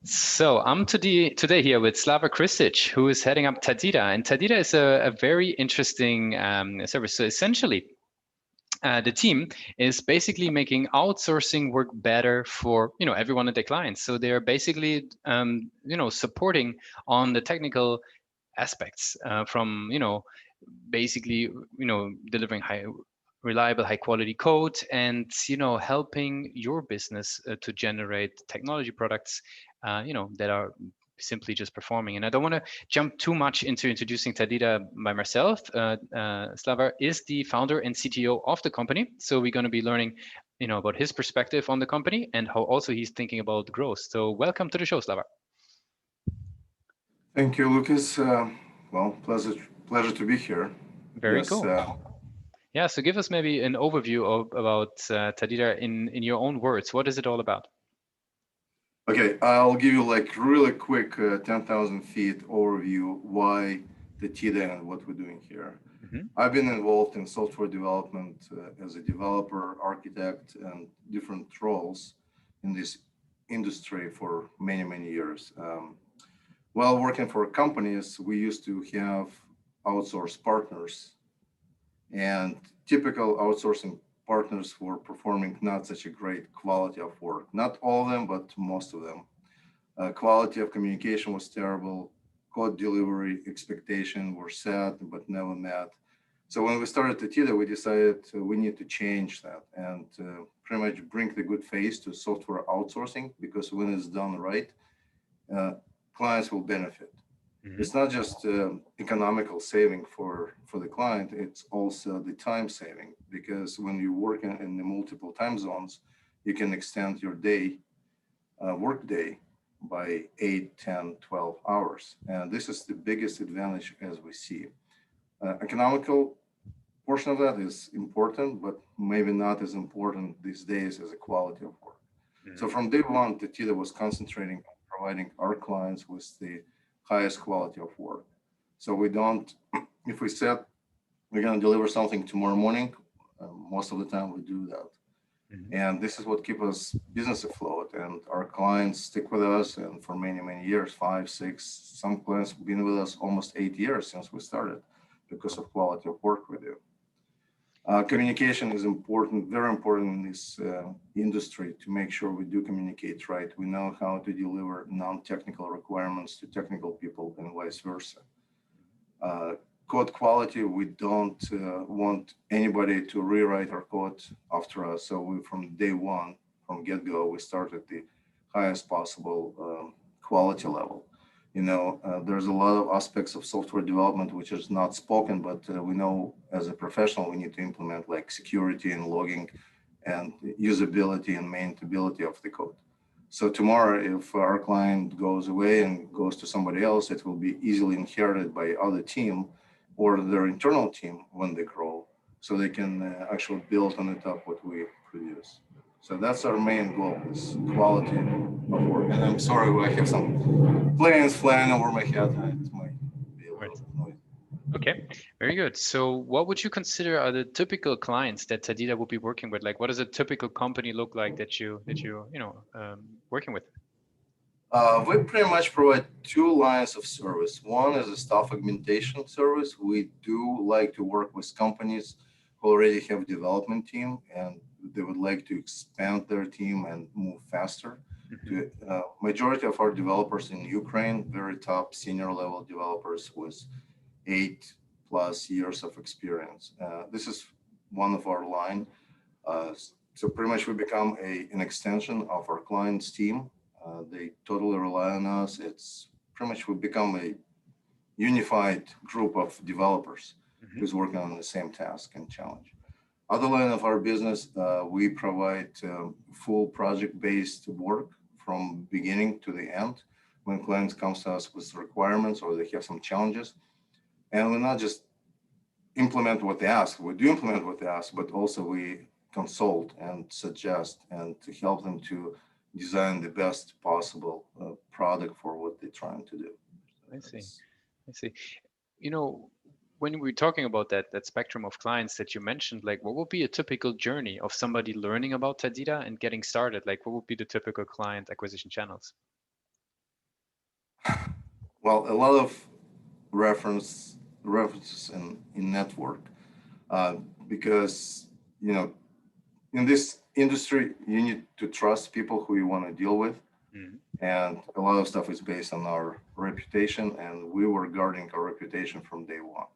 So I'm today here with Slava Khristich, who is heading up Tateeda. And Tateeda is a very interesting service. So essentially, the team is basically making outsourcing work better for everyone at their clients. So they're basically supporting on the technical aspects from basically delivering reliable high quality code and helping your business to generate technology products that are simply just performing. And I don't want to jump too much into introducing Tateeda by myself. Slava is the founder and CTO of the company, so we're going to be learning about his perspective on the company and how also he's thinking about growth. So welcome to the show, Slava. Thank you, Lucas. Well, pleasure to be here. Very Yes. cool. Yeah, so give us maybe an overview about Tateeda in your own words. What is it all about? Okay, I'll give you like really quick 10,000 feet overview why the Tateeda and what we're doing here. I've been involved in software development as a developer, architect, and different roles in this industry for many, many years. While working for companies, we used to have outsourced partners, and typical outsourcing partners were performing not such a great quality of work. Not all of them, but most of them. Quality of communication was terrible. Code delivery expectations were set but never met. So when we started Tateeda, we decided we need to change that and pretty much bring the good face to software outsourcing, because when it's done right, clients will benefit. It's not just economical saving for the client, it's also the time saving, because when you work in the multiple time zones, you can extend your work day by 8, 10, 12 hours. And this is the biggest advantage as we see. Economical portion of that is important, but maybe not as important these days as the quality of work. So from day one, Tateeda was concentrating on providing our clients with the highest quality of work. So we don't, if we said we're going to deliver something tomorrow morning, most of the time we do that. And this is what keeps us business afloat, and our clients stick with us, and for many, many years, 5, 6, some clients have been with us almost 8 years since we started because of quality of work we do. Communication is important, very important in this industry, to make sure we do communicate right. We know how to deliver non-technical requirements to technical people and vice versa. Code quality, we don't want anybody to rewrite our code after us. So we, from day one, from get-go, we started the highest possible quality level. There's a lot of aspects of software development which is not spoken, but we know as a professional we need to implement, like security and logging and usability and maintainability of the code. So tomorrow, if our client goes away and goes to somebody else, it will be easily inherited by other team or their internal team when they grow, so they can actually build on the top what we produce. So that's our main goal, is quality of work. And I'm sorry, I have some planes flying over my head. It might be a little bit noisy. Okay, very good. So what would you consider are the typical clients that Tateeda will be working with? Like, what does a typical company look like that you working with? We pretty much provide 2 lines of service. One is a staff augmentation service. We do like to work with companies who already have development team and they would like to expand their team and move faster. Majority of our developers in Ukraine, very top senior level developers with 8+ years of experience. This is one of our line. So pretty much we become an extension of our client's team. They totally rely on us. It's pretty much we become a unified group of developers who's working on the same task and challenge. Other line of our business, we provide full project-based work from beginning to the end. When clients comes to us with requirements or they have some challenges, and we not just implement what they ask, we do implement what they ask, but also we consult and suggest and to help them to design the best possible product for what they're trying to do. I see. When we're talking about that spectrum of clients that you mentioned, like what would be a typical journey of somebody learning about Tateeda and getting started? Like what would be the typical client acquisition channels? Well, a lot of references in network, because in this industry you need to trust people who you want to deal with, and a lot of stuff is based on our reputation, and we were guarding our reputation from day one.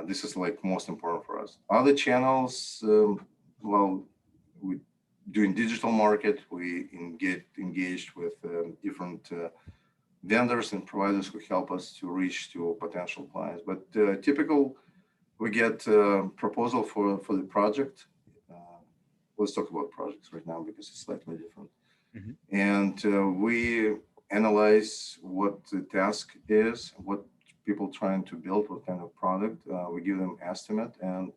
This is like most important for us. Other channels, well, we doing digital market, we get engaged with different vendors and providers who help us to reach to potential clients. But typical, we get proposal for the project. Let's talk about projects right now because it's slightly different. And we analyze what the task is, what people trying to build, what kind of product. We give them estimate, and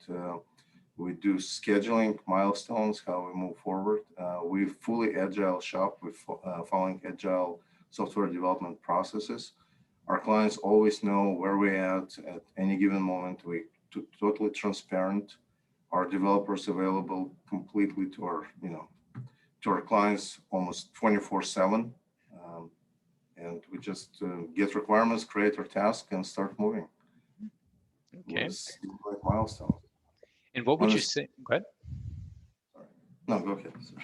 we do scheduling milestones, how we move forward. We fully agile shop with following agile software development processes. Our clients always know where we're at any given moment. We totally transparent. Our developers available completely to our to our clients almost 24/7, and we just get requirements, create our task, and start moving. Okay. With milestones. And what would you say? Go ahead. Sorry. No, go ahead. Sorry.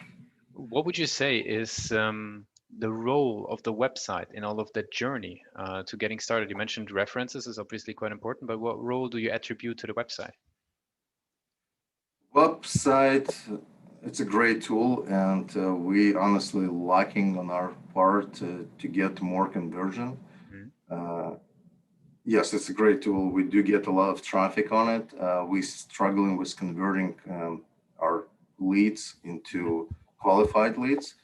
What would you say is the role of the website in all of that journey to getting started? You mentioned references is obviously quite important, but what role do you attribute to the website? Website, it's a great tool, and we honestly lacking on our part to get more conversion. Yes, it's a great tool. We do get a lot of traffic on it. We're struggling with converting our leads into qualified leads,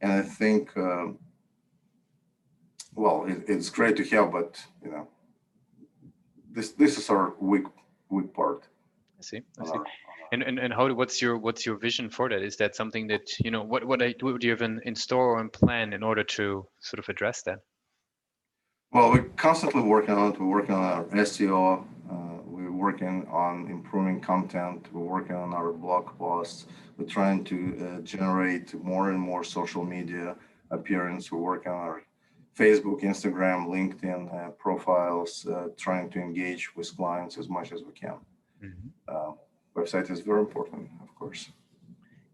and I think, well, it's great to have, but this is our weak part. I see. And how? What's your vision for that? Is that something that what do you have in store or in plan in order to sort of address that? Well, we're constantly working on it. We're working on our SEO. We're working on improving content. We're working on our blog posts. We're trying to generate more and more social media appearance. We're working on our Facebook, Instagram, LinkedIn profiles, trying to engage with clients as much as we can. Website is very important, of course.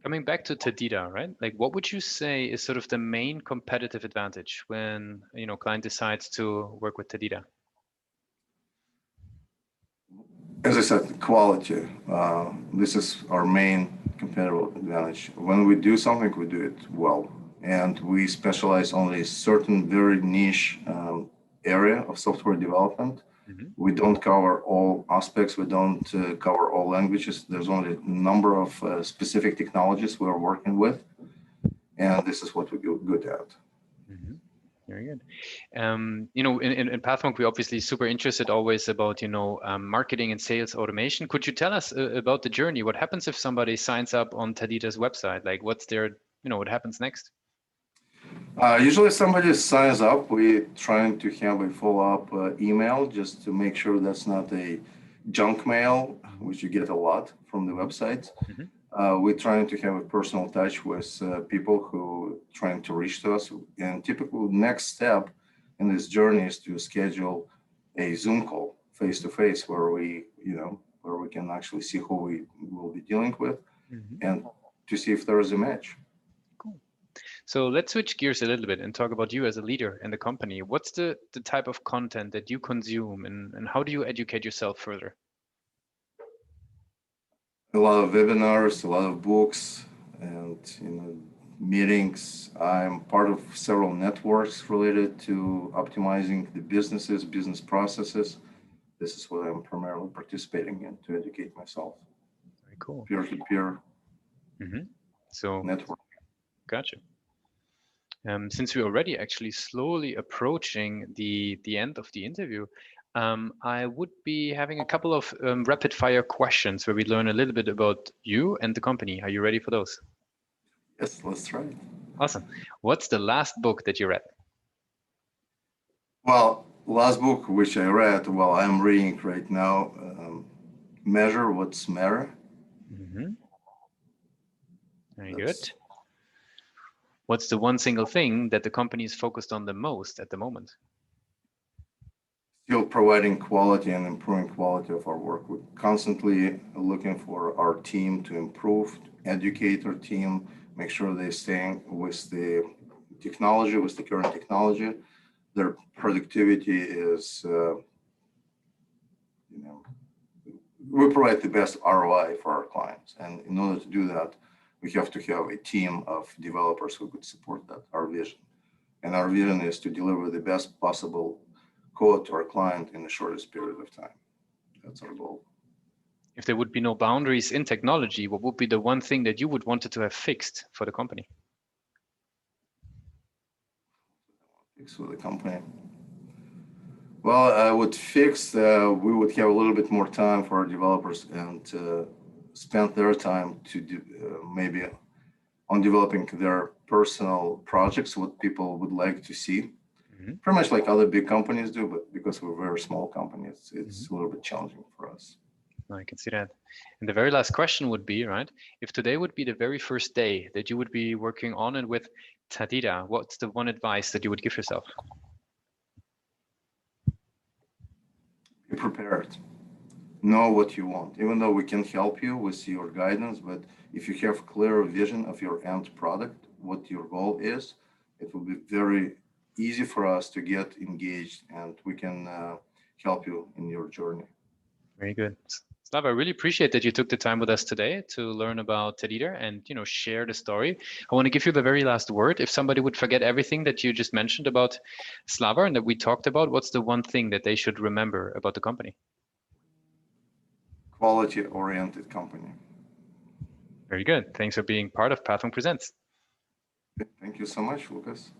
Coming back to Tateeda, right? Like, what would you say is sort of the main competitive advantage when client decides to work with Tateeda? As I said, quality. This is our main competitive advantage. When we do something, we do it well, and we specialize only certain very niche area of software development. We don't cover all aspects. We don't cover all languages. There's only a number of specific technologies we are working with, and this is what we're good at. Very good. In Pathmark, we're obviously super interested always about marketing and sales automation. Could you tell us about the journey? What happens if somebody signs up on Tateeda's website? Like, what's their what happens next? Usually somebody signs up, we're trying to have a follow-up email just to make sure that's not a junk mail, which you get a lot from the website. We're trying to have a personal touch with people who are trying to reach to us. And typical next step in this journey is to schedule a Zoom call face-to-face where we can actually see who we will be dealing with and to see if there is a match. So let's switch gears a little bit and talk about you as a leader in the company. What's the type of content that you consume, and how do you educate yourself further? A lot of webinars, a lot of books, and meetings. I'm part of several networks related to optimizing the business processes. This is what I'm primarily participating in to educate myself. Very cool. Peer-to-peer So network. Gotcha. Since we're already actually slowly approaching the end of the interview, I would be having a couple of rapid fire questions where we learn a little bit about you and the company. Are you ready for those? Yes, let's try it. Awesome. What's the last book that you read? Well, last book which I read, well, I'm reading right now, Measure What's Matter. Very good. What's the one single thing that the company is focused on the most at the moment? Still providing quality and improving quality of our work. We're constantly looking for our team to improve, educate our team, make sure they're staying with the technology, with the current technology. Their productivity is, we provide the best ROI for our clients. And in order to do that, we have to have a team of developers who could support that, our vision. And our vision is to deliver the best possible code to our client in the shortest period of time. That's our goal. If there would be no boundaries in technology, what would be the one thing that you would wanted to have fixed for the company? Fix for the company. Well, I would fix, we would have a little bit more time for our developers and spend their time to do maybe on developing their personal projects, what people would like to see. Pretty much like other big companies do, but because we're a very small company, it's a little bit challenging for us. I can see that. And the very last question would be, right, if today would be the very first day that you would be working on and with Tateeda, what's the one advice that you would give yourself? Be prepared. Know what you want, even though we can help you with your guidance, but if you have a clear vision of your end product, what your goal is, it will be very easy for us to get engaged and we can help you in your journey. Very good. Slava, I really appreciate that you took the time with us today to learn about Tateeda and share the story. I want to give you the very last word. If somebody would forget everything that you just mentioned about Slava and that we talked about, what's the one thing that they should remember about the company? Quality-oriented company. Very good. Thanks for being part of Pathwing Presents. Thank you so much, Lucas.